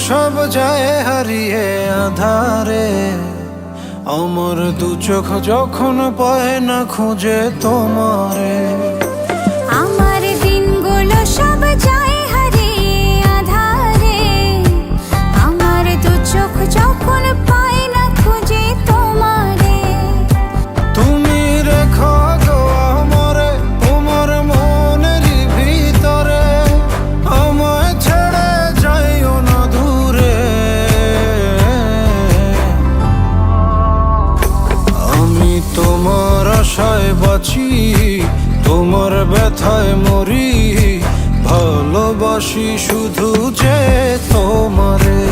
সব যায় হারিয়ে আধারে, আমার দু চোখ যখন পায় না খুঁজে তোমারে। আমার দিনগুলো সব যায় হারিয়ে আধারে, আমার দু চোখ যখন পায় না খুঁজে তোমারে। তুমি রেখো গো আমরে তোমার মনের ভিতরে, আমায় ছেড়ে যাইও না দূরে। আমি তোমার আশায় বাঁচি, তোমার ব্যথায় মরি, ভালোবাসি শুধু যে তোমারে।